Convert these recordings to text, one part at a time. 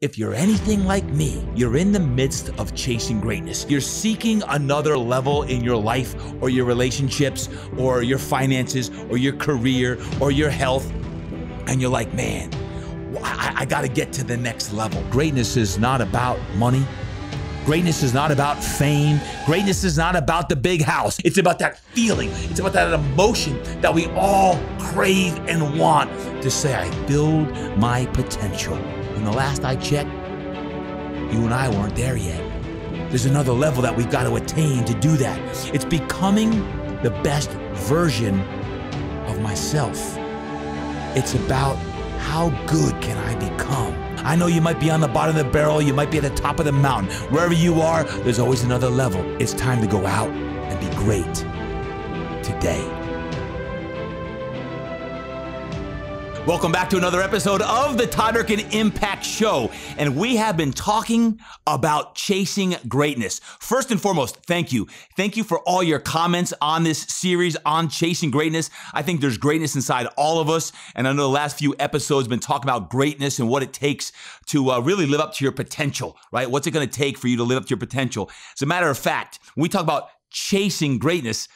If you're anything like me, you're in the midst of chasing greatness. You're seeking another level in your life or your relationships or your finances or your career or your health. And you're like, man, I gotta get to the next level. Greatness is not about money. Greatness is not about fame. Greatness is not about the big house. It's about that feeling. It's about that emotion that we all crave and want to say, I build my potential. And the last I checked, you and I weren't there yet. There's another level that we've got to attain to do that. It's becoming the best version of myself. It's about how good can I become? I know you might be on the bottom of the barrel, you might be at the top of the mountain. Wherever you are, there's always another level. It's time to go out and be great today. Welcome back to another episode of the Todd Durkin Impact Show. And we have been talking about chasing greatness. First and foremost, thank you. Thank you for all your comments on this series on chasing greatness. I think there's greatness inside all of us. And I know the last few episodes have been talking about greatness and what it takes to really live up to your potential, right? What's it going to take for you to live up to your potential? As a matter of fact, when we talk about chasing greatness,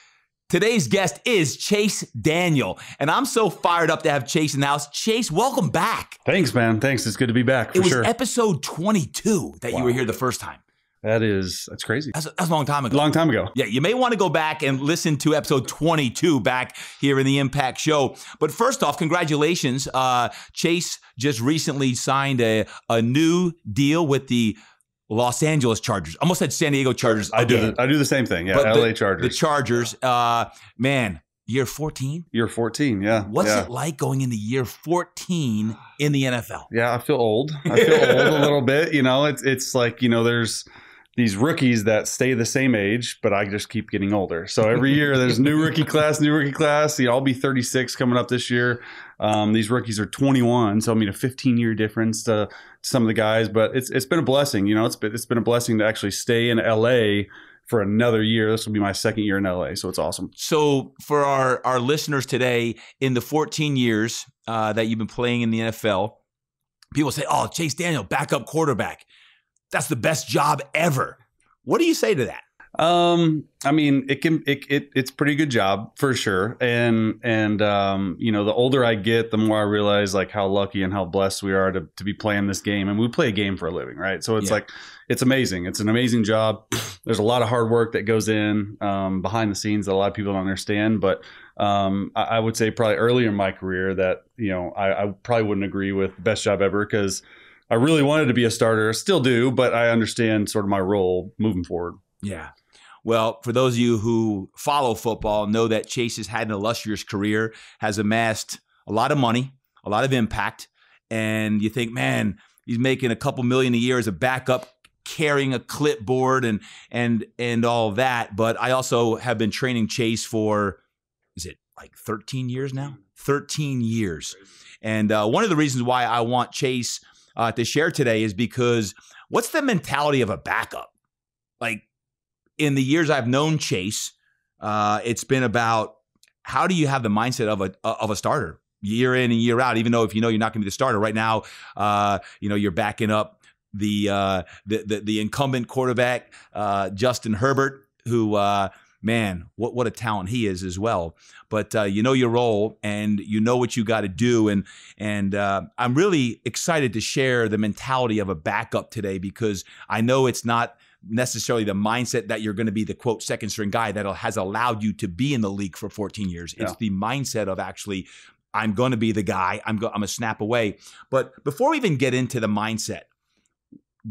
today's guest is Chase Daniel, and I'm so fired up to have Chase in the house. Chase, welcome back. Thanks, man. Thanks. It's good to be back, for sure. It was episode 22 that you were here the first time. That's crazy. That's a long time ago. A long time ago. Yeah, you may want to go back and listen to episode 22 back here in the Impact Show. But first off, congratulations. Chase just recently signed a new deal with the Los Angeles Chargers. Almost said San Diego Chargers. I do the same thing. Yeah, but LA Chargers. The Chargers, man, year 14? Year 14, yeah. What's it like going into year 14 in the NFL? Yeah, I feel old. I feel old a little bit. You know, it's like, you know, there's these rookies that stay the same age, but I just keep getting older. So every year there's new rookie class. You know, I'll be 36 coming up this year. These rookies are 21. So, I mean, a 15-year difference to some of the guys, but it's been a blessing. You know, it's been a blessing to actually stay in LA for another year. This will be my second year in LA. So it's awesome. So for our listeners today, in the 14 years that you've been playing in the NFL, people say, oh, Chase Daniel, backup quarterback. That's the best job ever. What do you say to that? I mean, it's a pretty good job for sure. And you know, the older I get, the more I realize like how lucky and how blessed we are to be playing this game. And we play a game for a living, right? So it's like, it's amazing. It's an amazing job. There's a lot of hard work that goes in, behind the scenes that a lot of people don't understand. But, I would say probably earlier in my career that, you know, I probably wouldn't agree with best job ever, because I really wanted to be a starter, still do, but I understand sort of my role moving forward. Yeah. Well, for those of you who follow football, know that Chase has had an illustrious career, has amassed a lot of money, a lot of impact, and you think, man, he's making a couple million a year as a backup, carrying a clipboard and all of that. But I also have been training Chase for, is it like 13 years now? 13 years. And one of the reasons why I want Chase to share today is because what's the mentality of a backup? Like, in the years I've known Chase, it's been about how do you have the mindset of a starter year in and year out, even though if you know you're not going to be the starter right now, you know, you're backing up the incumbent quarterback, Justin Herbert, who man, what a talent he is as well. But you know your role and you know what you got to do. And I'm really excited to share the mentality of a backup today, because I know it's not necessarily the mindset that you're going to be the quote second string guy that has allowed you to be in the league for 14 years. It's the mindset of actually, I'm going to be the guy. I'm a snap away. But before we even get into the mindset,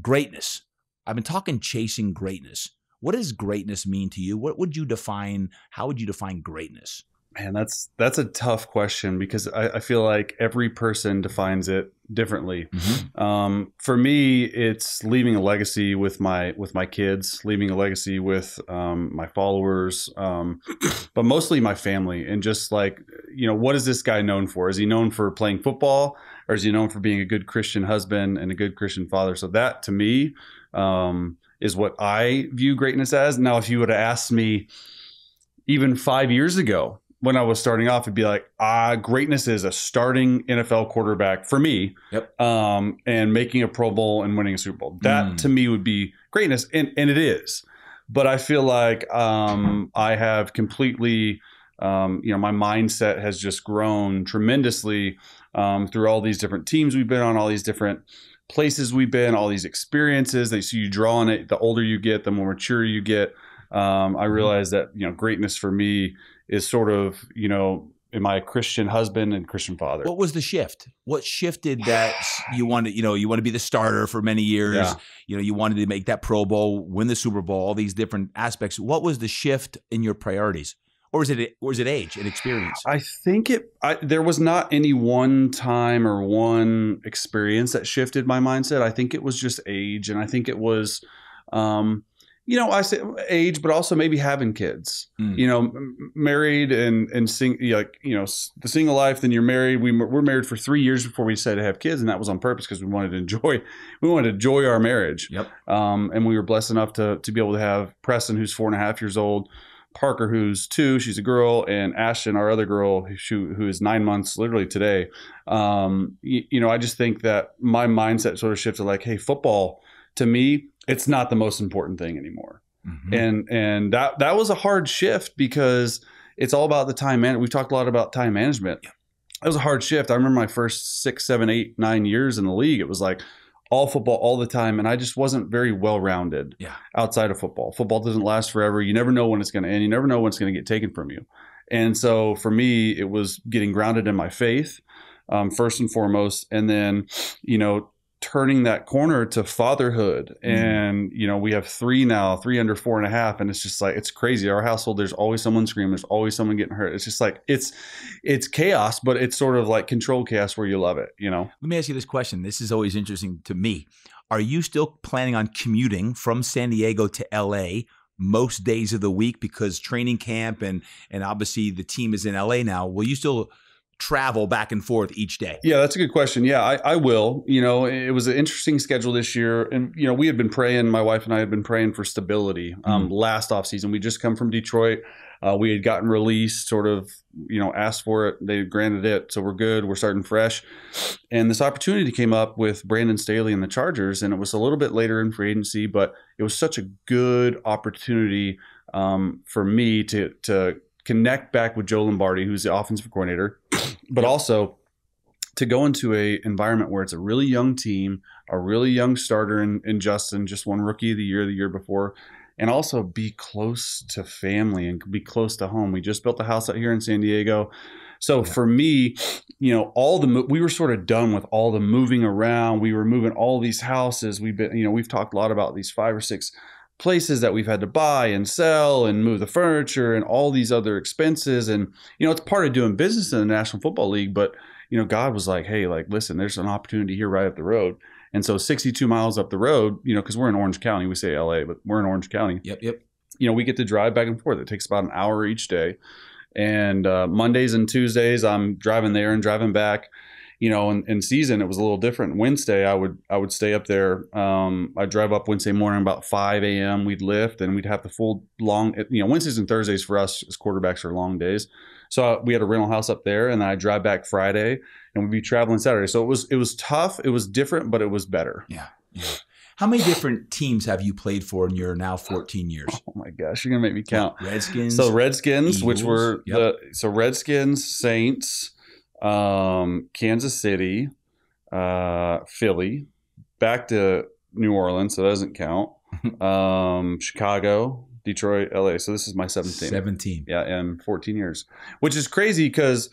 greatness. I've been talking chasing greatness. What does greatness mean to you? What would you define? How would you define greatness? Man, that's a tough question, because I feel like every person defines it differently. Mm-hmm. For me, it's leaving a legacy with my kids, leaving a legacy with my followers, but mostly my family. And just like, you know, what is this guy known for? Is he known for playing football, or is he known for being a good Christian husband and a good Christian father? So that to me is what I view greatness as. Now, if you would have asked me even 5 years ago, when I was starting off, it'd be like, greatness is a starting NFL quarterback for me. Yep. And making a Pro Bowl and winning a Super Bowl. That to me would be greatness. And it is. But I feel like I have completely, my mindset has just grown tremendously through all these different teams we've been on, all these different places we've been, all these experiences. So you draw on it. The older you get, the more mature you get. I realize that, greatness for me is sort of, am I a Christian husband and Christian father? What was the shift? What shifted that you wanted, you want to be the starter for many years. Yeah. You wanted to make that Pro Bowl, win the Super Bowl, all these different aspects. What was the shift in your priorities? Or is it age and experience? I think there was not any one time or one experience that shifted my mindset. I think it was just age. And I think it was, I say age, but also maybe having kids, married and the single life, then you're married. We're married for 3 years before we decided to have kids. And that was on purpose because we wanted to enjoy our marriage. Yep. And we were blessed enough to be able to have Preston, who's 4.5 years old, Parker, who's 2, she's a girl, and Ashton, our other girl, who is 9 months, literally today. I just think that my mindset sort of shifted like, hey, football, to me, it's not the most important thing anymore. Mm-hmm. And that was a hard shift because it's all about the time management. We've talked a lot about time management. Yeah. That was a hard shift. I remember my first 6, 7, 8, 9 years in the league. It was like all football all the time. And I just wasn't very well-rounded outside of football. Football doesn't last forever. You never know when it's going to end. You never know when it's going to get taken from you. And so for me, it was getting grounded in my faith, first and foremost. And then, turning that corner to fatherhood. And, we have 3 now, 3 under 4.5. And it's just like, it's crazy. Our household, there's always someone screaming. There's always someone getting hurt. It's just like, it's chaos, but it's sort of like controlled chaos where you love it, Let me ask you this question. This is always interesting to me. Are you still planning on commuting from San Diego to LA most days of the week because training camp and obviously the team is in LA now? Will you still travel back and forth each day? Yeah, that's a good question. Yeah, I will. It was an interesting schedule this year. And, we had been praying, my wife and I had been praying for stability last offseason. We just come from Detroit. We had gotten released, sort of, asked for it. They granted it. So we're good. We're starting fresh. And this opportunity came up with Brandon Staley and the Chargers. And it was a little bit later in free agency, but it was such a good opportunity for me to connect back with Joe Lombardi, who's the offensive coordinator, but also to go into a environment where it's a really young team, a really young starter in Justin, just won Rookie of the Year before, and also be close to family and be close to home. We just built a house out here in San Diego. So for me, we were sort of done with all the moving around. We were moving all these houses. We've talked a lot about these 5 or 6 places that we've had to buy and sell and move the furniture and all these other expenses. And, it's part of doing business in the National Football League. But, God was like, hey, listen, there's an opportunity here right up the road. And so 62 miles up the road, because we're in Orange County, we say LA, but we're in Orange County. Yep. We get to drive back and forth. It takes about an hour each day. And Mondays and Tuesdays, I'm driving there and driving back. In season, it was a little different. Wednesday, I would stay up there. I'd drive up Wednesday morning about 5 a.m. We'd lift and we'd have the full long, Wednesdays and Thursdays for us as quarterbacks are long days. So we had a rental house up there and then I'd drive back Friday and we'd be traveling Saturday. So it was tough. It was different, but it was better. Yeah. How many different teams have you played for in your now 14 years? Oh my gosh, you're going to make me count. Redskins. So Redskins, Eagles, which were Redskins, Saints, Kansas City, Philly, back to New Orleans, so that doesn't count. Chicago, Detroit, LA. So this is my 7th team. Yeah, and 14 years, which is crazy because,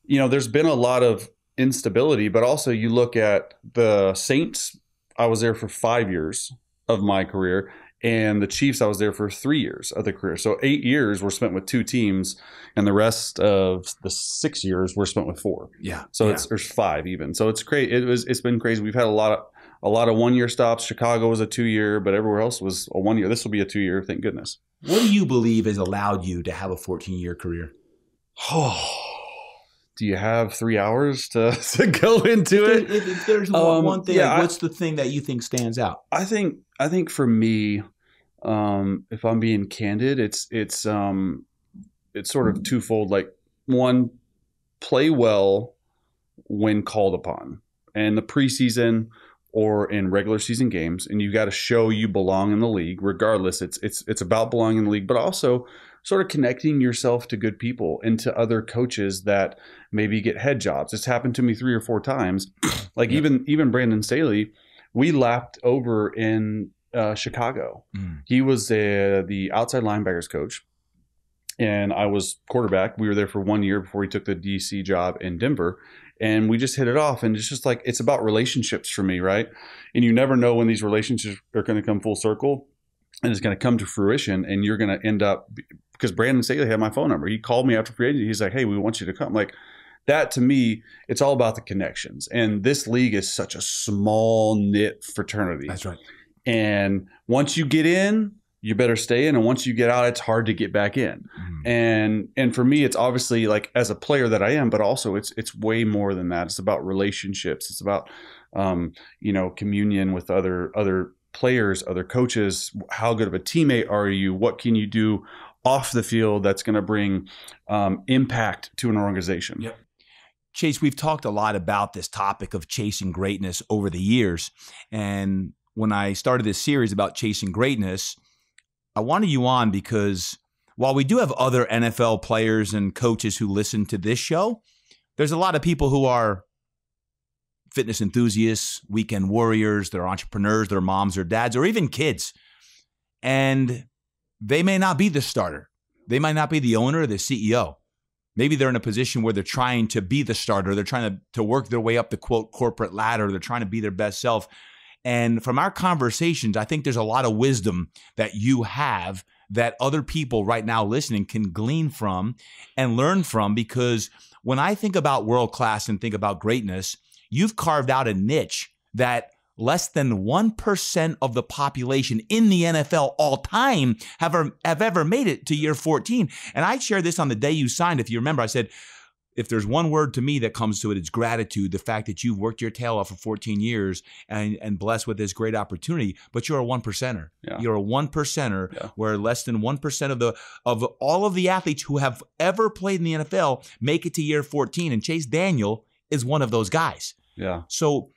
there's been a lot of instability, but also you look at the Saints, I was there for 5 years of my career. And the Chiefs, I was there for 3 years of the career. So 8 years were spent with 2 teams, and the rest of the 6 years were spent with 4. Yeah. So there's 5 even. So it's crazy. It's been crazy. We've had a lot of 1-year stops. Chicago was a 2-year, but everywhere else was a 1-year. This will be a 2-year. Thank goodness. What do you believe has allowed you to have a 14-year career? Do you have 3 hours to go into it? If there's one thing, what's the thing that you think stands out? I think for me, if I'm being candid, it's sort of twofold. Like one, play well when called upon, and the preseason or in regular season games, and you got to show you belong in the league. Regardless, it's about belonging in the league, but also sort of connecting yourself to good people and to other coaches that maybe get head jobs. It's happened to me 3 or 4 times. Like even Brandon Staley, we lapped over in Chicago. He was the outside linebackers coach, and I was quarterback. We were there for 1 year before he took the DC job in Denver. And we just hit it off. And it's just like, it's about relationships for me, right? And you never know when these relationships are going to come full circle and it's going to come to fruition. And you're going to end up, because Brandon Staley had my phone number. He called me after free agency. He's like, hey, we want you to come. Like, that to me, it's all about the connections. And this league is such a small knit fraternity. That's right. And once you get in, you better stay in. And once you get out, it's hard to get back in. And for me, it's obviously like, as a player that I am, but also it's way more than that. It's about relationships. It's about, communion with other players, other coaches. How good of a teammate are you? What can you do off the field that's going to bring impact to an organization? Yep. Chase, we've talked a lot about this topic of chasing greatness over the years. And when I started this series about chasing greatness, I wanted you on because while we do have other NFL players and coaches who listen to this show, there's a lot of people who are fitness enthusiasts, weekend warriors, they're entrepreneurs, they're moms or dads, or even kids. And they may not be the starter. They might not be the owner or the CEO. Maybe they're in a position where they're trying to be the starter. They're trying to work their way up the, quote, corporate ladder. They're trying to be their best self. And from our conversations, I think there's a lot of wisdom that you have that other people right now listening can glean from and learn from, because when I think about world class and think about greatness, you've carved out a niche that less than 1% of the population in the NFL all time have ever made it to year 14. And I shared this on the day you signed. If you remember, I said, if there's one word to me that comes to it, it's gratitude. The fact that you've worked your tail off for 14 years and blessed with this great opportunity, but you're a 1%er. Yeah. You're a 1%er, where less than 1% of all of the athletes who have ever played in the NFL make it to year 14. And Chase Daniel is one of those guys. Yeah. So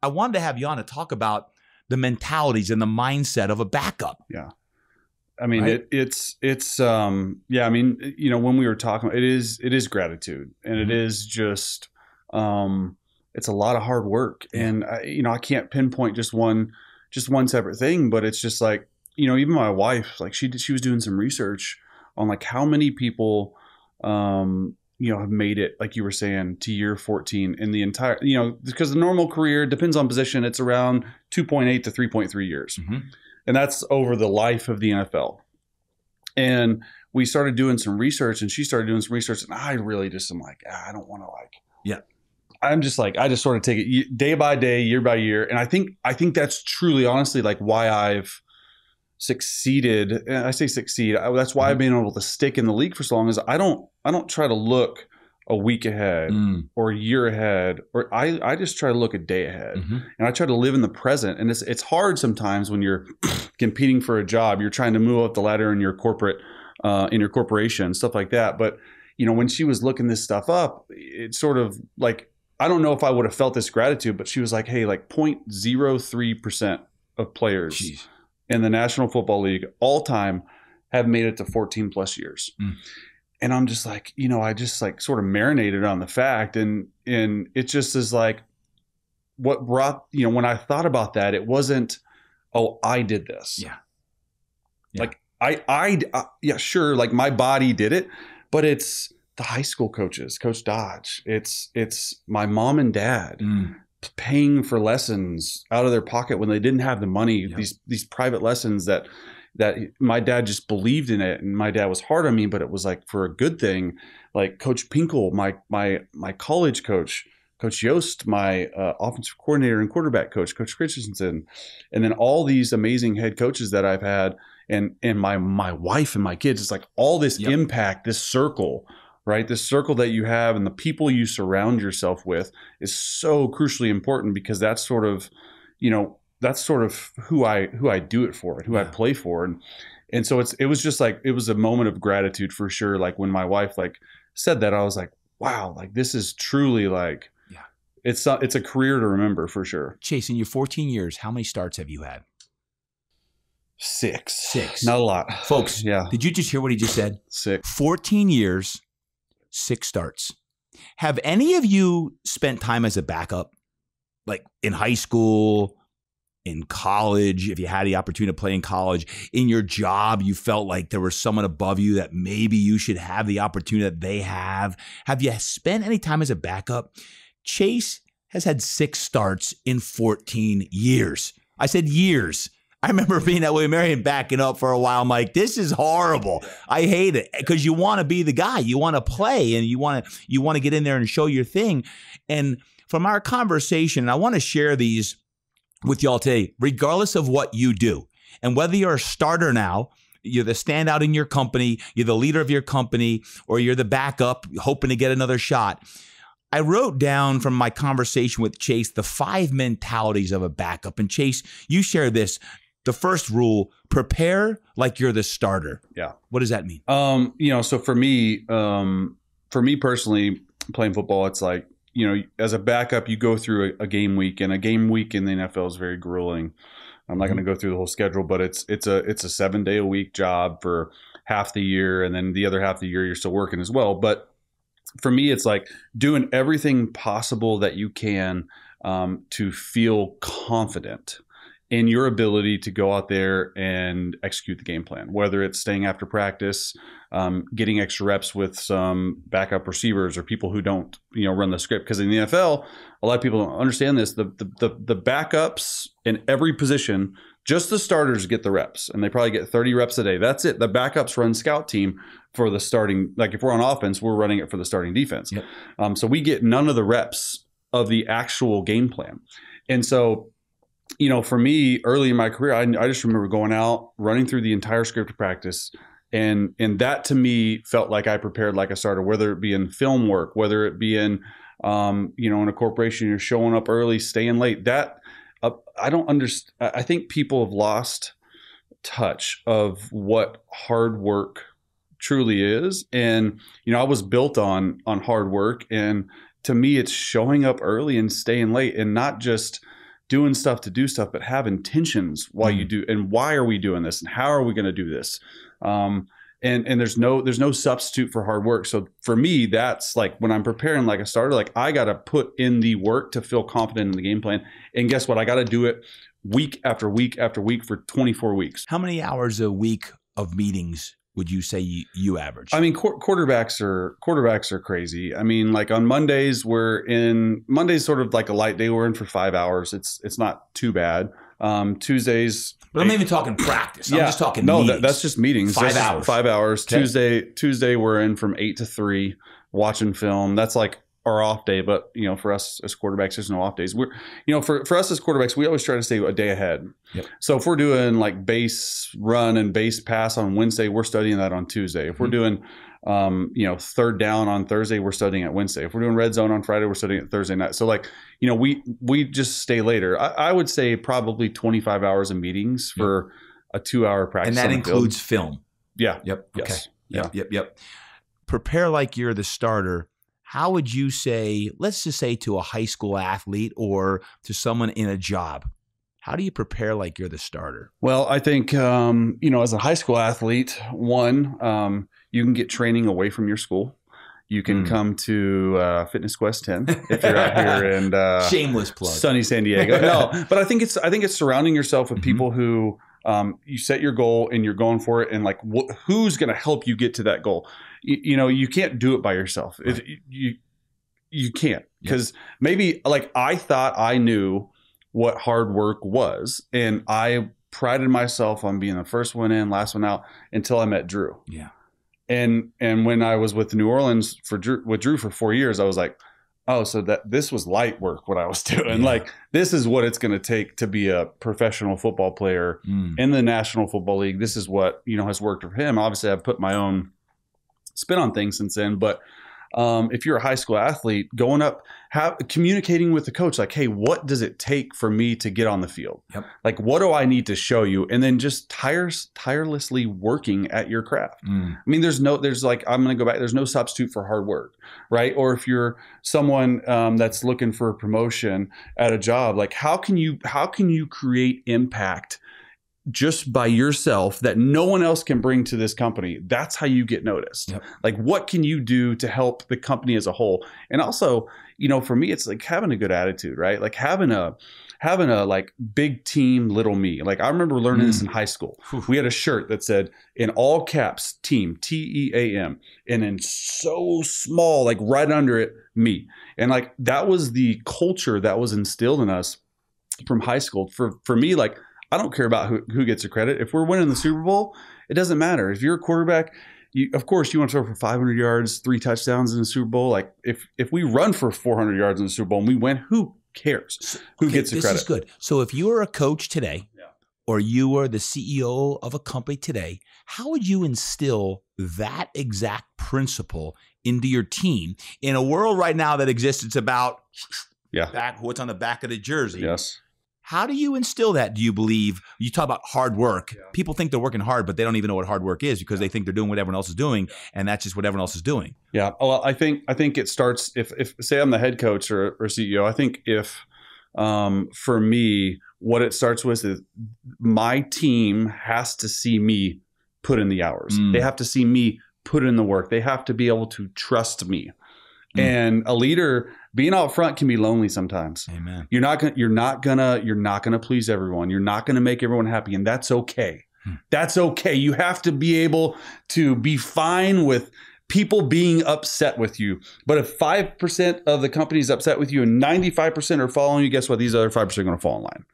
I wanted to have you on to talk about the mentalities and the mindset of a backup. Yeah. I mean, right? It's I mean, when we were talking, it is gratitude, and it is just, it's a lot of hard work. And I can't pinpoint just one separate thing, but it's just like, even my wife, like she was doing some research on like how many people, have made it, like you were saying, to year 14 in the entire, because the normal career depends on position. It's around 2.8 to 3.3 years. And that's over the life of the NFL. And we started doing some research, and she started doing some research, and I really just am like, I don't want to I'm just like, I just sort of take it day by day, year by year. And I think that's truly, honestly, like why I've succeeded. And I say succeed. That's why I've been able to stick in the league for so long, is I don't try to look a week ahead or a year ahead, or I just try to look a day ahead. And I try to live in the present. And it's hard sometimes when you're competing for a job, you're trying to move up the ladder in your corporation, stuff like that. But when she was looking this stuff up, it's sort of like, I don't know if I would have felt this gratitude, but she was like, hey, like 0.03% of players in the National Football League all time have made it to 14 plus years. And I'm just like, I just like sort of marinated on the fact. And it just is like, what brought, when I thought about that, it wasn't, oh, I did this. Like sure. Like my body did it, but it's the high school coaches, Coach Dodge. It's my mom and dad paying for lessons out of their pocket when they didn't have the money, these private lessons that my dad just believed in it, and my dad was hard on me, but it was like for a good thing. Like Coach Pinkel, my college coach, Coach Yost, my offensive coordinator and quarterback coach, Coach Christensen, and then all these amazing head coaches that I've had, and my wife and my kids. It's like all this impact, this circle, right? This circle that you have and the people you surround yourself with is so crucially important, because that's sort of, that's sort of who I do it for and who I play for. And so it was just like, it was a moment of gratitude for sure. Like when my wife like said that, I was like, wow, like this is truly like, it's a career to remember for sure. Chase, in your 14 years, how many starts have you had? Six. Not a lot. Folks, did you just hear what he just said? 6. 14 years, 6 starts. Have any of you spent time as a backup? Like in high school, in college, if you had the opportunity to play in college, in your job, you felt like there was someone above you that maybe you should have the opportunity that they have. Have you spent any time as a backup? Chase has had 6 starts in 14 years. I said years. I remember being at William Mary and backing up for a while. I'm like, this is horrible. I hate it, because you want to be the guy. You want to play, and you want to get in there and show your thing. And from our conversation, I want to share these with y'all today, regardless of what you do. And whether you're a starter now, you're the standout in your company, you're the leader of your company, or you're the backup hoping to get another shot. I wrote down from my conversation with Chase the 5 mentalities of a backup. And Chase, you share this. The first rule: prepare like you're the starter. Yeah. What does that mean? So for me personally, playing football, it's like, as a backup, you go through a game week, and a game week in the NFL is very grueling. I'm not going to go through the whole schedule, but it's a 7-day-a-week job for half the year, and then the other half of the year you're still working as well. But for me, it's like doing everything possible that you can to feel confident in your ability to go out there and execute the game plan, whether it's staying after practice, getting extra reps with some backup receivers or people who don't, run the script. Because in the NFL, a lot of people don't understand this. The backups in every position, just the starters get the reps, and they probably get 30 reps a day. That's it. The backups run scout team for the starting. Like if we're on offense, we're running it for the starting defense. Yep. So we get none of the reps of the actual game plan. And so, for me, early in my career, I just remember going out, running through the entire script of practice. And that to me felt like I prepared like a starter, whether it be in film work, whether it be in, in a corporation, you're showing up early, staying late. That I don't understand. I think people have lost touch of what hard work truly is. And, I was built on hard work. And to me, it's showing up early and staying late, and not just doing stuff to do stuff, but have intentions while you do. And why are we doing this? And how are we going to do this? And there's no substitute for hard work. So for me, that's like when I'm preparing like a starter, like I got to put in the work to feel confident in the game plan. And guess what? I got to do it week after week after week for 24 weeks. How many hours a week of meetings would you say you average? I mean, quarterbacks are crazy. I mean, like on Mondays, Monday's sort of like a light day. We're in for 5 hours. It's not too bad. Tuesdays. But I'm not even talking practice. I'm just talking meetings. That's just meetings. 5 hours. 5 hours. Okay. Tuesday we're in from 8 to 3 watching film. That's like our off day. But, for us as quarterbacks, there's no off days. We're, for us as quarterbacks, we always try to stay a day ahead. Yep. So if we're doing like base run and base pass on Wednesday, we're studying that on Tuesday. If we're doing, third down on Thursday, we're studying at Wednesday. If we're doing red zone on Friday, we're studying at Thursday night. So like, we just stay later. I would say probably 25 hours of meetings for a 2-hour practice. And that includes film. Yeah. Yep. Okay. Yeah. Yep. Prepare like you're the starter. How would you say, let's just say to a high school athlete or to someone in a job, how do you prepare like you're the starter? Well, I think, as a high school athlete, one, you can get training away from your school. You can come to Fitness Quest 10 if you're out here in shameless plug, sunny San Diego. No, but I think it's surrounding yourself with people who you set your goal and you're going for it, and like who's going to help you get to that goal. You can't do it by yourself. Right. You can't, because maybe like I thought I knew what hard work was, and I prided myself on being the first one in, last one out until I met Drew. Yeah. And when I was with New Orleans with Drew for 4 years, I was like, oh, so that this was light work, what I was doing. Yeah. Like, this is what it's going to take to be a professional football player in the National Football League. This is what, has worked for him. Obviously, I've put my own spin on things since then, but if you're a high school athlete, going up, communicating with the coach, like, hey, what does it take for me to get on the field? Yep. Like, what do I need to show you? And then just tirelessly working at your craft. I mean, there's like, I'm going to go back. There's no substitute for hard work, right? Or if you're someone that's looking for a promotion at a job, like how can you create impact just by yourself that no one else can bring to this company? That's how you get noticed. Yep. Like, what can you do to help the company as a whole? And also, for me, it's like having a good attitude, right? Like having a like big team, little me. Like I remember learning this in high school. We had a shirt that said in all caps, team, TEAM, and then so small, like right under it, me. And like, that was the culture that was instilled in us from high school. For me, like, I don't care about who gets the credit. If we're winning the Super Bowl, it doesn't matter. If you're a quarterback, of course you want to throw for 500 yards, 3 touchdowns in the Super Bowl. Like if we run for 400 yards in the Super Bowl and we win, who cares? Who gets the credit? This is good. So if you were a coach today, or you were the CEO of a company today, how would you instill that exact principle into your team in a world right now that exists? It's about what's on the back of the jersey. Yes. How do you instill that? Do you believe, you talk about hard work. Yeah. People think they're working hard, but they don't even know what hard work is because they think they're doing what everyone else is doing, and that's just what everyone else is doing. Yeah. Well, I think it starts if say I'm the head coach or CEO. I think if for me, what it starts with is my team has to see me put in the hours. They have to see me put in the work. They have to be able to trust me. And a leader being out front can be lonely sometimes. Amen. You're not gonna please everyone. You're not gonna make everyone happy, and that's okay. That's okay. You have to be able to be fine with people being upset with you. But if 5% of the company is upset with you and 95% are following you, guess what? These other 5% are going to fall in line.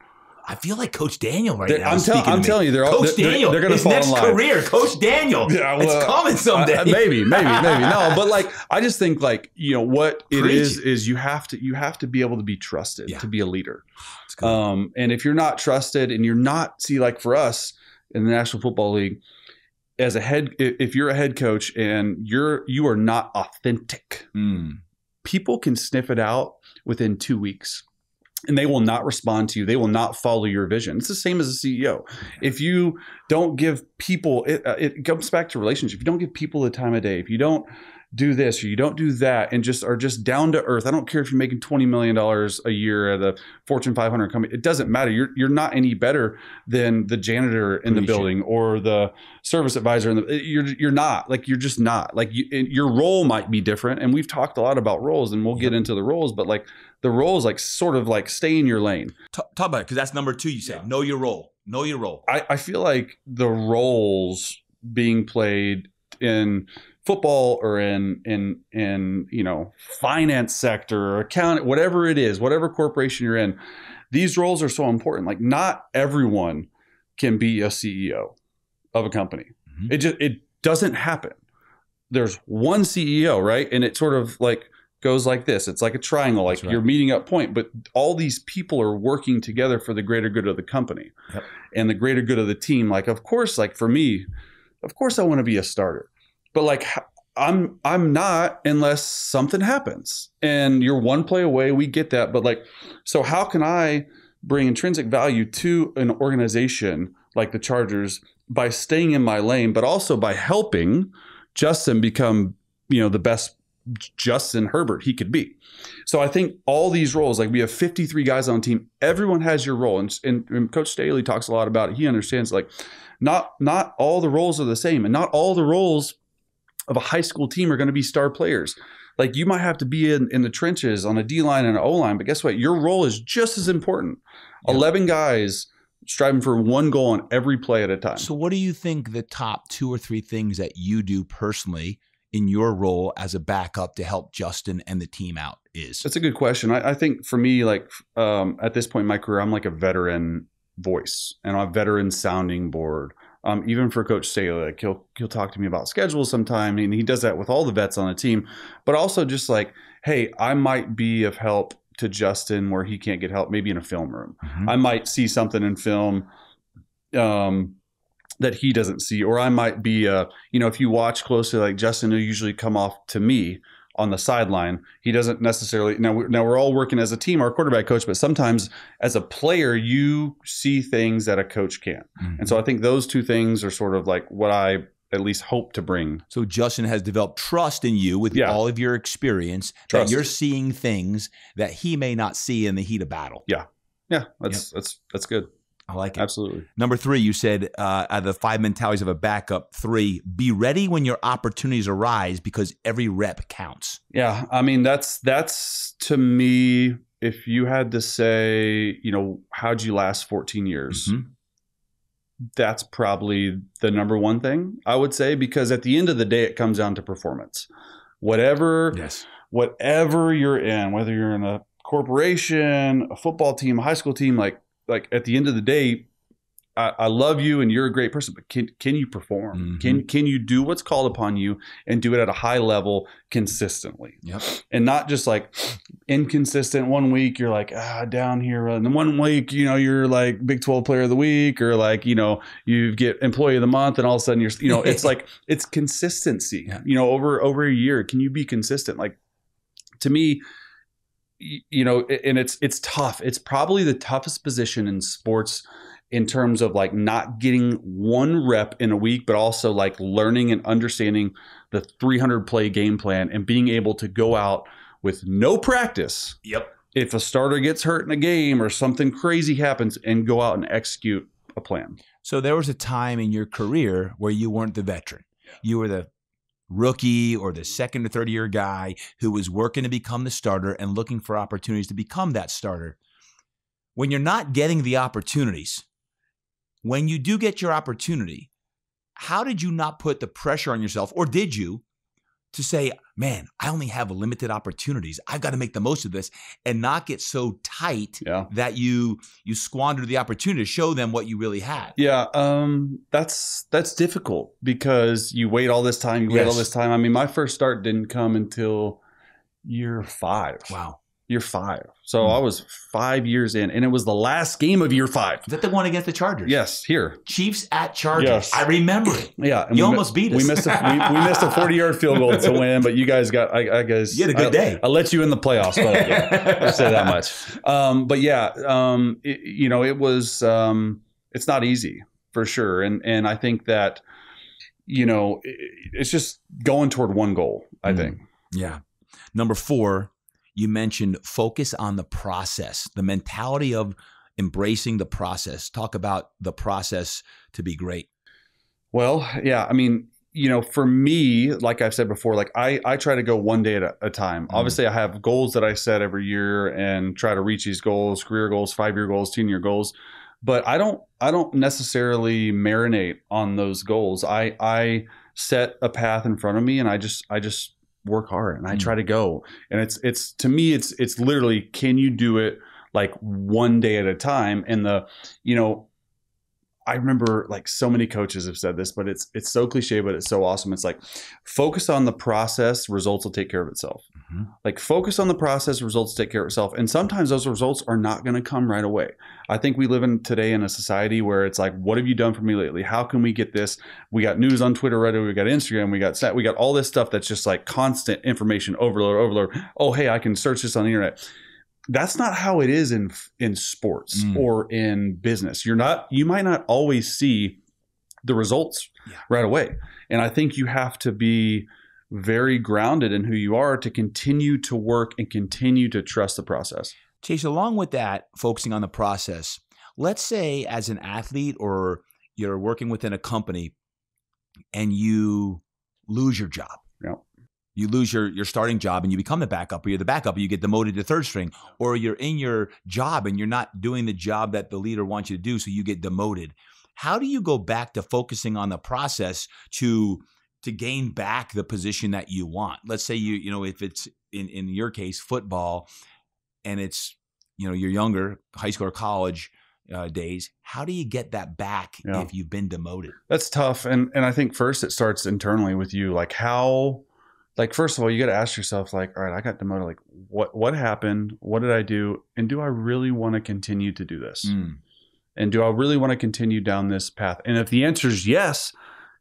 I feel like Coach Daniel right now. I'm telling you, they're going to fall in line. Career, Coach Daniel. Yeah, well, it's coming someday. Maybe. No, but like, I just think like, what it is you have to be able to be trusted to be a leader. And if you're not trusted and you're not, like for us in the National Football League, if you're a head coach and you are not authentic, people can sniff it out within 2 weeks. And they will not respond to you. They will not follow your vision. It's the same as a CEO. If you don't give people, it comes back to relationship. If you don't give people the time of day, if you don't do this or you don't do that and are just down to earth, I don't care if you're making $20 million a year at a Fortune 500 company. It doesn't matter. You're not any better than the janitor in the building or the service advisor. You're not. Like, you're just not. Like, your role might be different. And we've talked a lot about roles, and we'll get into the roles, but like, the roles, like, sort of like stay in your lane. Talk about it, because that's number 2 you said. Know your role. Know your role. I feel like the roles being played in football or in finance sector or accounting, whatever it is, whatever corporation you're in, these roles are so important. Like, not everyone can be a CEO of a company. It doesn't happen. There's one CEO, right? And it sort of like goes like this. It's like a triangle, like you're meeting up point, but all these people are working together for the greater good of the company and the greater good of the team. Like, of course, like for me, of course I want to be a starter, but like I'm not unless something happens, and you're one play away. We get that. But like, so how can I bring intrinsic value to an organization like the Chargers by staying in my lane, but also by helping Justin become, the best Justin Herbert he could be. So I think all these roles, like we have 53 guys on the team, everyone has your role. And Coach Staley talks a lot about it. He understands like not all the roles are the same, and not all the roles of a high school team are going to be star players. Like, you might have to be in the trenches on a D-line and an O-line, but guess what? Your role is just as important. 11 guys striving for one goal on every play at a time. So what do you think the top 2 or 3 things that you do personally in your role as a backup to help Justin and the team out is? That's a good question. I think for me, like at this point in my career, I'm like a veteran voice and a veteran sounding board. Even for Coach Staley, like he'll talk to me about schedules sometime, and he does that with all the vets on the team. But also just like, hey, I might be of help to Justin where he can't get help, maybe in a film room. I might see something in film that he doesn't see, or I might be, if you watch closely, like Justin will usually come off to me on the sideline. He doesn't necessarily now we're all working as a team, our quarterback coach, but sometimes as a player you see things that a coach can't. And so I think those two things are sort of like what I at least hope to bring. So Justin has developed trust in you with all of your experience, that you're seeing things that he may not see in the heat of battle. Yeah. That's good. I like it. Absolutely. Number 3, you said out of the 5 mentalities of a backup, 3, be ready when your opportunities arise because every rep counts. Yeah. I mean, that's to me, if you had to say, you know, how'd you last 14 years? That's probably the number one thing I would say, because at the end of the day, it comes down to performance. Whatever you're in, whether you're in a corporation, a football team, a high school team, like at the end of the day, I love you and you're a great person, but can you perform? Can you do what's called upon you and do it at a high level consistently? And not just like inconsistent. One week you're like down here, and then one week you're like Big 12 Player of the Week, or like you get Employee of the Month, and all of a sudden you're it's like it's consistency. Over a year, can you be consistent? Like to me, and it's tough. It's probably the toughest position in sports in terms of like not getting one rep in a week, but also like learning and understanding the 300 play game plan and being able to go out with no practice. If a starter gets hurt in a game or something crazy happens, and go out and execute a plan. So there was a time in your career where you weren't the veteran. You were the rookie or the second or third year guy who was working to become the starter and looking for opportunities to become that starter. When you're not getting the opportunities, when you do get your opportunity, how did you not put the pressure on yourself, or did you, to say, man, I only have limited opportunities. I've got to make the most of this, and not get so tight that you squander the opportunity to show them what you really had? That's difficult because you wait all this time. I mean, my first start didn't come until year 5. Wow. Year 5. So I was 5 years in, and it was the last game of year 5. Is that the one against the Chargers? Yes, here. Chiefs at Chargers. Yes. I remember it. Yeah. And you almost beat us. We missed a 40-yard field goal to win, but you guys got, I guess. You had a good day. I let you in the playoffs. But I'll say that much. But yeah, it was, it's not easy for sure. And I think that, it's just going toward one goal, I think. Yeah. Number 4, you mentioned focus on the process, the mentality of embracing the process. Talk about the process to be great. Well, yeah. I mean, for me, like I've said before, like I try to go one day at a time. Obviously, I have goals that I set every year and try to reach these goals, career goals, 5-year goals, 10-year goals. But I don't necessarily marinate on those goals. I set a path in front of me, and I just work hard, and I try to go. And it's to me, it's literally, can you do it like one day at a time? And I remember like so many coaches have said this, but it's so cliche, but it's so awesome. It's like, focus on the process, results will take care of itself. Like, focus on the process, results take care of itself. And sometimes those results are not going to come right away. I think we live today in a society where it's like, what have you done for me lately? How can we get this? We got news on Twitter, Reddit, we got Instagram, we got all this stuff that's just like constant information overload. Oh, hey, I can search this on the internet. That's not how it is in sports or in business. You might not always see the results right away. And I think you have to be very grounded in who you are to continue to work and continue to trust the process. Chase, along with that, focusing on the process, let's say as an athlete or you're working within a company and you lose your job. You lose your starting job and you become the backup, or you're the backup, or you get demoted to third string, or you're in your job and you're not doing the job that the leader wants you to do, so you get demoted. How do you go back to focusing on the process to gain back the position that you want? Let's say if it's in your case football, and it's you're younger, high school or college days. How do you get that back if you've been demoted? That's tough, and I think first it starts internally with you, like how. Like, first of all, you got to ask yourself, like, all right, I got demoted. Like, what happened? What did I do? And do I really want to continue to do this? And do I really want to continue down this path? And if the answer is yes,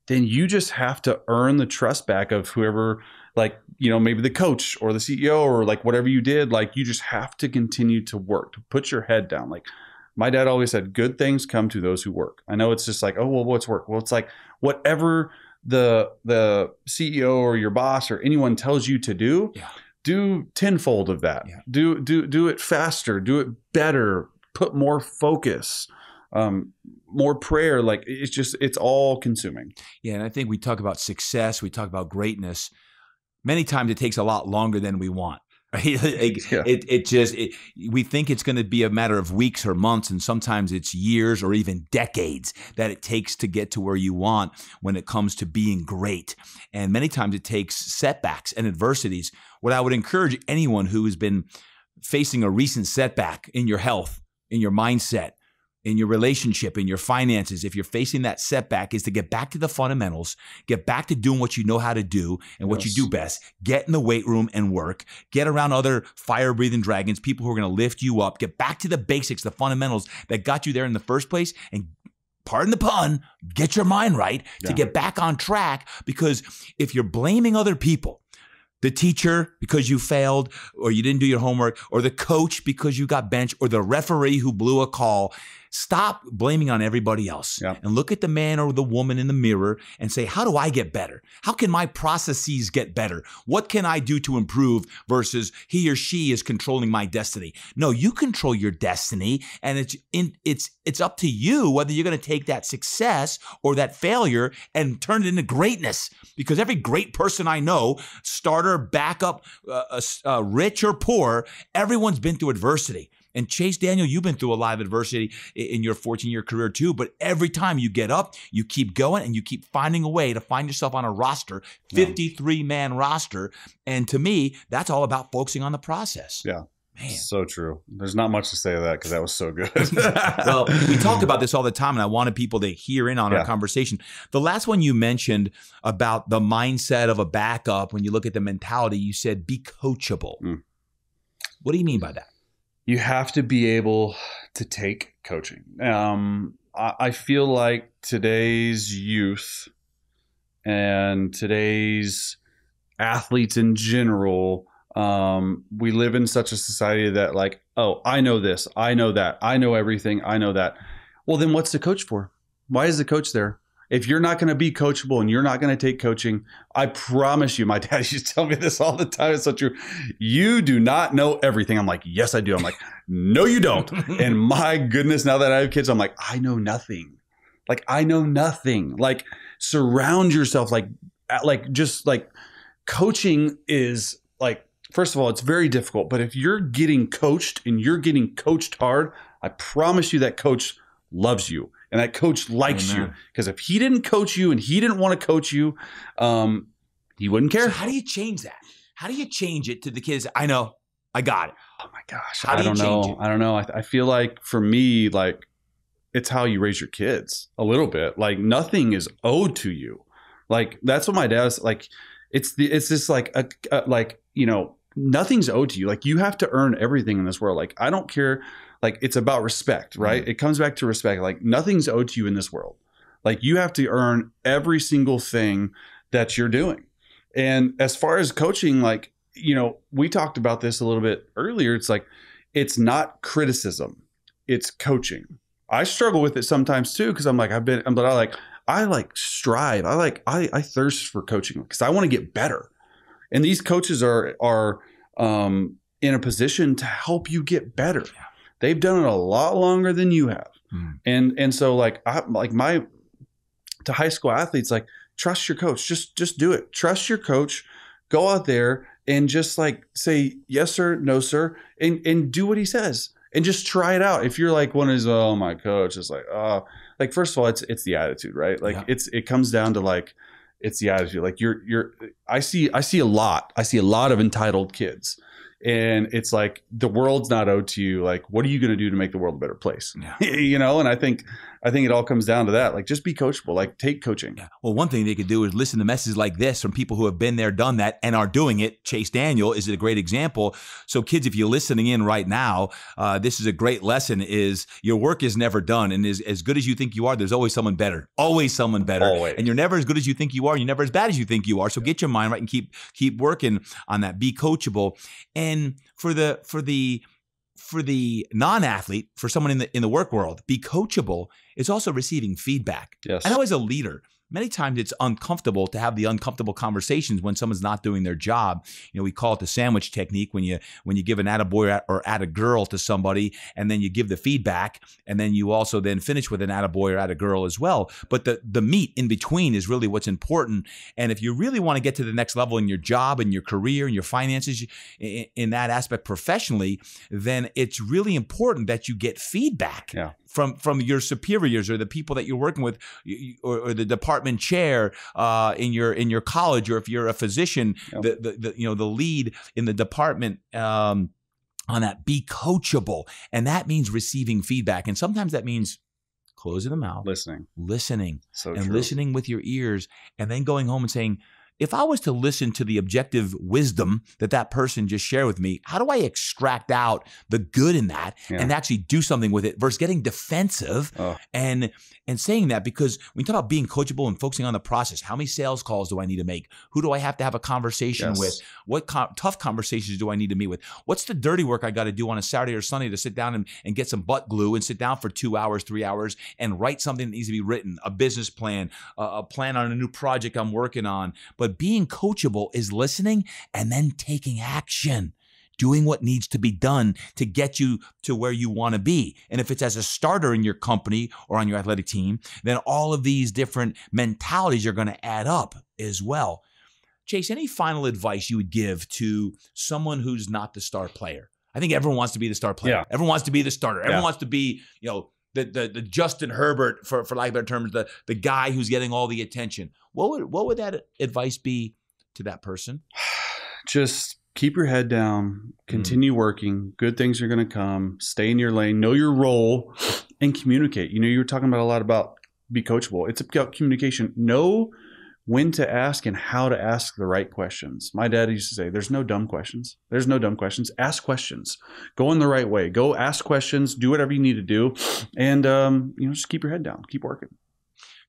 then you just have to earn the trust back of whoever like, maybe the coach or the CEO or like whatever you did, like you just have to continue to work, to put your head down. Like my dad always said, good things come to those who work. I know it's just like, oh, well, what's work? Well, it's like whatever the CEO or your boss or anyone tells you to do, do tenfold of that. Yeah. Do it faster, do it better, put more focus, more prayer. Like it's all consuming. Yeah. And I think we talk about success, we talk about greatness. Many times it takes a lot longer than we want. Right? We think it's going to be a matter of weeks or months, and sometimes it's years or even decades that it takes to get to where you want when it comes to being great. And many times it takes setbacks and adversities. What I would encourage anyone who has been facing a recent setback in your health, in your mindset, in your relationship, in your finances, if you're facing that setback, is to get back to the fundamentals, get back to doing what you know how to do and what you do best. Get in the weight room and work. Get around other fire-breathing dragons, people who are going to lift you up. Get back to the basics, the fundamentals that got you there in the first place, and pardon the pun, get your mind right to get back on track. Because if you're blaming other people, the teacher because you failed or you didn't do your homework, or the coach because you got benched, or the referee who blew a call, stop blaming on everybody else and look at the man or the woman in the mirror and say, how do I get better? How can my processes get better? What can I do to improve versus he or she is controlling my destiny? No, you control your destiny, and it's up to you whether you're going to take that success or that failure and turn it into greatness. Because every great person I know, starter, backup, rich or poor, everyone's been through adversity. And Chase, Daniel, you've been through a lot of adversity in your 14-year career too. But every time you get up, you keep going, and you keep finding a way to find yourself on a roster, 53-man roster. And to me, that's all about focusing on the process. Yeah. Man. So true. There's not much to say to that because that was so good. Well, we talk about this all the time, and I wanted people to hear in on our conversation. The last one you mentioned about the mindset of a backup, when you look at the mentality, you said be coachable. What do you mean by that? You have to be able to take coaching. I feel like today's youth and today's athletes in general, we live in such a society that like, oh, I know this, I know that, I know everything, I know that. Well, then what's the coach for? Why is the coach there? If you're not going to be coachable and you're not going to take coaching, I promise you, my dad used to tell me this all the time. It's so true. You do not know everything. I'm like, yes, I do. I'm like, no, you don't. And my goodness, now that I have kids, I'm like, I know nothing. Like, I know nothing. Like, surround yourself. Like just like coaching is like, first of all, it's very difficult. But if you're getting coached and you're getting coached hard, I promise you that coach loves you. And that coach likes you, because if he didn't coach you and he didn't want to coach you, he wouldn't care. So how do you change that? How do you change it to the kids? I know, I got it. Oh my gosh. I don't know. I don't know. I feel like for me, like it's how you raise your kids a little bit. Like nothing is owed to you. Like that's what my dad's like. It's just like nothing's owed to you. Like you have to earn everything in this world. Like I don't care. Like it's about respect, right? It comes back to respect. Like nothing's owed to you in this world. Like you have to earn every single thing that you're doing. And as far as coaching, like, we talked about this a little bit earlier. It's like, it's not criticism, it's coaching. I struggle with it sometimes too. Cause I strive. I thirst for coaching because I want to get better. And these coaches are in a position to help you get better. They've done it a lot longer than you have. And so to high school athletes, like trust your coach, just do it. Trust your coach, go out there and just like say, yes, sir, no, sir. And do what he says and just try it out. If you're like one of these, oh, my coach is like, first of all, it's the attitude, right? Like it comes down to like, it's the attitude. Like I see a lot of entitled kids. And it's like the world's not owed to you. Like, what are you going to do to make the world a better place? And I think I think it all comes down to that. Like, just be coachable. Like, take coaching. Yeah. Well, one thing they could do is listen to messages like this from people who have been there, done that, and are doing it. Chase Daniel is a great example. So kids, if you're listening in right now, this is a great lesson, is your work is never done. And as good as you think you are, there's always someone better. Always someone better. Always. And you're never as good as you think you are. You're never as bad as you think you are. So get your mind right and keep working on that. Be coachable. And for the non-athlete, for someone in the work world, be coachable is also receiving feedback. Yes. I know as a leader, many times it's uncomfortable to have the uncomfortable conversations when someone's not doing their job. You know, we call it the sandwich technique, when you give an attaboy or attagirl to somebody, and then you give the feedback, and then you also then finish with an attaboy or attagirl as well. But the meat in between is really what's important. And if you really want to get to the next level in your job and your career and your finances in that aspect professionally, then it's really important that you get feedback. Yeah. From your superiors or the people that you're working with, or the department chair in your college, or if you're a physician, Yep. the lead in the department. On that, be coachable, and that means receiving feedback, and sometimes that means closing the mouth, listening, So and true. listening with your ears, and then going home and saying, if I was to listen to the objective wisdom that person just shared with me, how do I extract out the good in that and actually do something with it versus getting defensive and saying that? Because when you talk about being coachable and focusing on the process, how many sales calls do I need to make? Who do I have to have a conversation with? What tough conversations do I need to meet with? What's the dirty work I got to do on a Saturday or Sunday to sit down and get some butt glue and sit down for 2 hours, 3 hours and write something that needs to be written, a business plan, a plan on a new project I'm working on. But being coachable is listening and then taking action, doing what needs to be done to get you to where you want to be. And if it's as a starter in your company or on your athletic team, then all of these different mentalities are going to add up as well. Chase, any final advice you would give to someone who's not the star player? I think everyone wants to be the star player. Yeah. Everyone wants to be the starter. Everyone Yeah. wants to be, the Justin Herbert, for lack of better terms, the guy who's getting all the attention. What would that advice be to that person? Just keep your head down, continue working. Good things are going to come. Stay in your lane, know your role, and communicate. You were talking about a lot about be coachable. It's about communication. Know when to ask and how to ask the right questions. My dad used to say, there's no dumb questions. There's no dumb questions. Ask questions. Go in the right way. Go ask questions. Do whatever you need to do. And, just keep your head down. Keep working.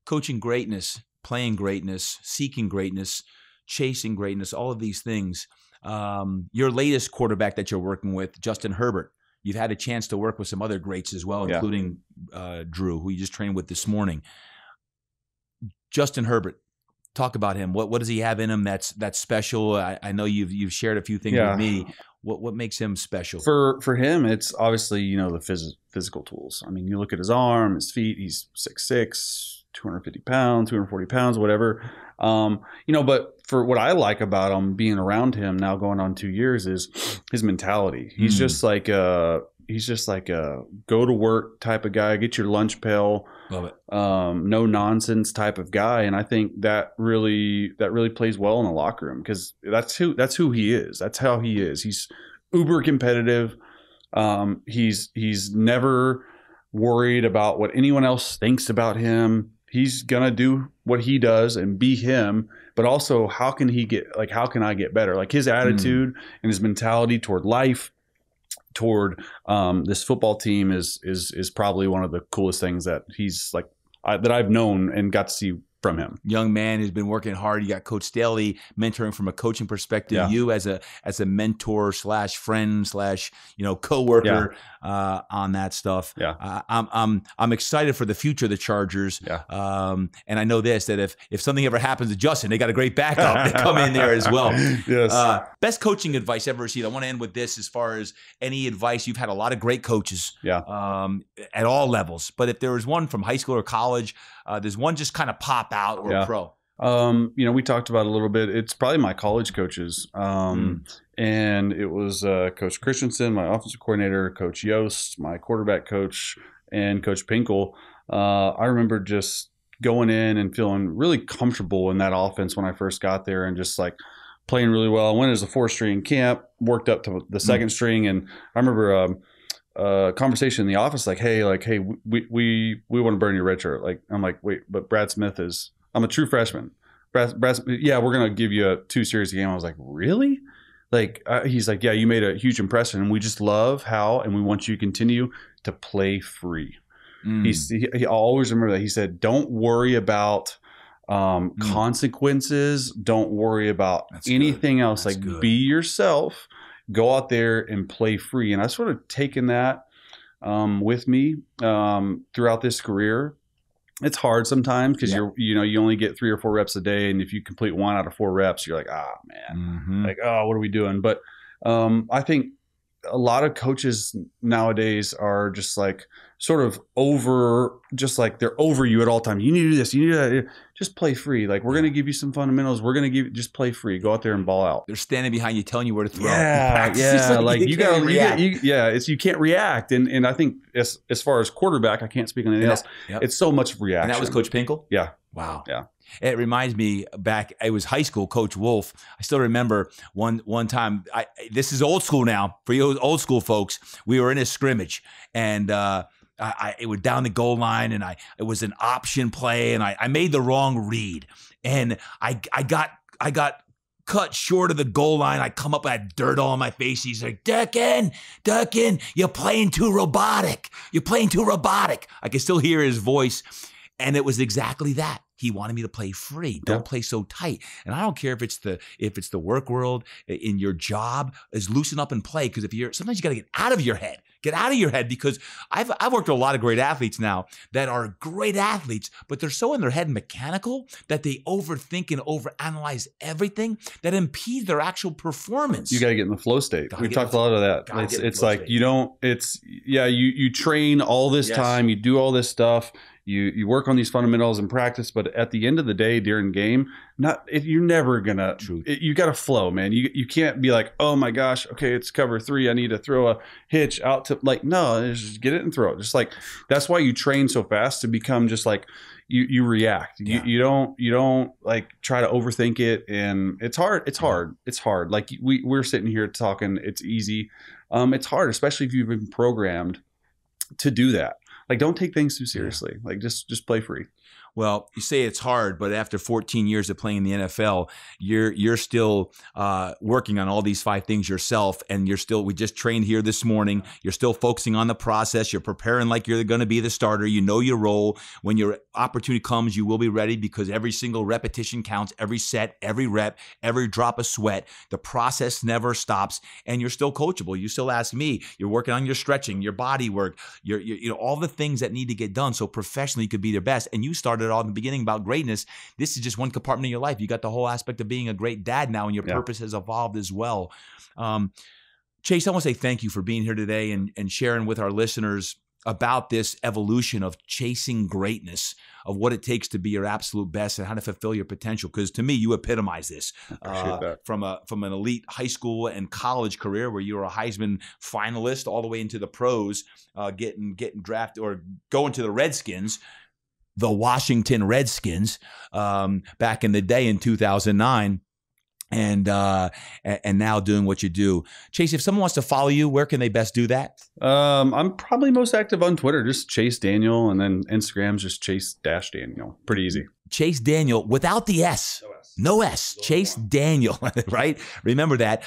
Coaching greatness, playing greatness, seeking greatness, chasing greatness, all of these things. Your latest quarterback that you're working with, Justin Herbert, you've had a chance to work with some other greats as well, including Drew, who you just trained with this morning. Justin Herbert, talk about him. What does he have in him that's special? I know you've shared a few things with me. What makes him special? For him, it's obviously, the physical tools. I mean, you look at his arm, his feet, he's 6'6", 250 pounds, 240 pounds, whatever. But for what I like about him, being around him now going on 2 years, is his mentality. He's just like a go to work type of guy, get your lunch pail, Love it. No nonsense type of guy. And I think that really plays well in the locker room, because that's who he is. That's how he is. He's uber competitive. He's never worried about what anyone else thinks about him. He's going to do what he does and be him, but also how can I get better? Like, his attitude and his mentality toward life, toward this football team is probably one of the coolest things that that I've known and got to see from him. Young man who's been working hard. You got Coach Staley mentoring from a coaching perspective. Yeah. You as a mentor / friend / coworker on that stuff. Yeah. I'm excited for the future of the Chargers. Yeah. And I know this, that if something ever happens to Justin, they got a great backup to come in there as well. Yes. Best coaching advice ever received. I want to end with this as far as any advice. You've had a lot of great coaches. Yeah. At all levels. But if there was one from high school or college, there's one just kind of pop out or pro. We talked about it a little bit. It's probably my college coaches. And it was Coach Christensen, my offensive coordinator, Coach Yost, my quarterback coach, and Coach Pinkel. I remember just going in and feeling really comfortable in that offense when I first got there, and just like playing really well. I went as a 4th string camp, worked up to the 2nd string. And I remember a conversation in the office, like, hey, we want to burn your red shirt. Like, I'm like, wait, but Brad Smith is, I'm a true freshman. Brad, yeah, we're going to give you a 2 series a game. I was like, really? Like, he's like, yeah, you made a huge impression, and we just love how, and we want you to continue to play free. He always remember that. He said, don't worry about consequences. Don't worry about anything else. Like, be yourself. Go out there and play free. And I sort of taken that with me throughout this career. It's hard sometimes because you only get 3 or 4 reps a day, and if you complete 1 out of 4 reps, you're like, man, like, oh, what are we doing? But I think a lot of coaches nowadays are just like sort of they're over you at all times. You need to do this. You need to just play free. Like, we're going to give you some fundamentals. We're going to just play free. Go out there and ball out. They're standing behind you, telling you where to throw. Yeah. Like you got to react. You can't react. And I think as far as quarterback, I can't speak on anything else. It's so much reaction. And that was Coach Pinkel? Yeah. Wow. Yeah. It reminds me back, it was high school, Coach Wolf. I still remember one time, this is old school now, for you old school folks, we were in a scrimmage, and it was down the goal line, and it was an option play, and I made the wrong read, and I got cut short of the goal line. I come up, I had dirt all on my face. He's like, Durkin, you're playing too robotic. I can still hear his voice. And it was exactly that. He wanted me to play free. Don't play so tight. And I don't care if it's the work world, in your job, is loosen up and play. Because sometimes you got to get out of your head. Get out of your head, because I've worked with a lot of great athletes now that are great athletes, but they're so in their head mechanical that they overthink and overanalyze everything that impedes their actual performance. You got to get in the flow state. We've talked a lot of that. It's like state. You train all this time, you do all this stuff. You work on these fundamentals and practice, but at the end of the day, during game, you're never gonna. You got to flow, man. You can't be like, oh my gosh, okay, it's cover 3. I need to throw a hitch out to no, just get it and throw it. Just like that's why you train so fast, to become just like you react. Yeah. You don't like try to overthink it, and it's hard. It's hard. Like we're sitting here talking, it's easy. It's hard, especially if you've been programmed to do that. Like, don't take things too seriously. Like, just play free. Well, you say it's hard, but after 14 years of playing in the NFL, you're still working on all these 5 things yourself, and we just trained here this morning. You're still focusing on the process. You're preparing like you're going to be the starter. You know your role. When your opportunity comes, you will be ready, because every single repetition counts, every set, every rep, every drop of sweat. The process never stops, and you're still coachable. You still ask me. You're working on your stretching, your body work, all the things that need to get done so professionally you could be their best. And you started all in the beginning about greatness. This is just one compartment of your life. You got the whole aspect of being a great dad now, and your purpose has evolved as well. Chase, I want to say thank you for being here today and sharing with our listeners about this evolution of chasing greatness, of what it takes to be your absolute best and how to fulfill your potential. Because to me, you epitomize this from an elite high school and college career where you were a Heisman finalist all the way into the pros, getting drafted or going to the Redskins, the Washington Redskins, back in the day in 2009. And now doing what you do. Chase, if someone wants to follow you, where can they best do that? I'm probably most active on Twitter, just Chase Daniel, and then Instagram's just Chase-Daniel. Pretty easy. Chase Daniel without the S. No S. Chase Daniel, right? Remember that.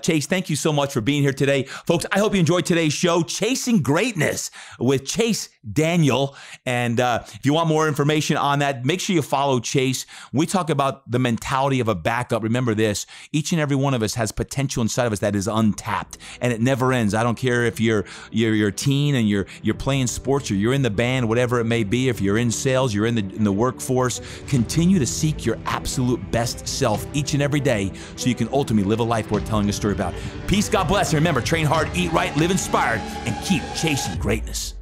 Chase, thank you so much for being here today. Folks, I hope you enjoyed today's show, Chasing Greatness with Chase Daniel. And if you want more information on that, make sure you follow Chase. When we talk about the mentality of a backup, remember this: each and every one of us has potential inside of us that is untapped, and it never ends. I don't care if you're a teen and you're playing sports, or you're in the band, whatever it may be. If you're in sales, you're in the workforce, continue to seek your absolute best self each and every day so you can ultimately live a life worth telling a story about. Peace, God bless, and remember, train hard, eat right, live inspired, and keep chasing greatness.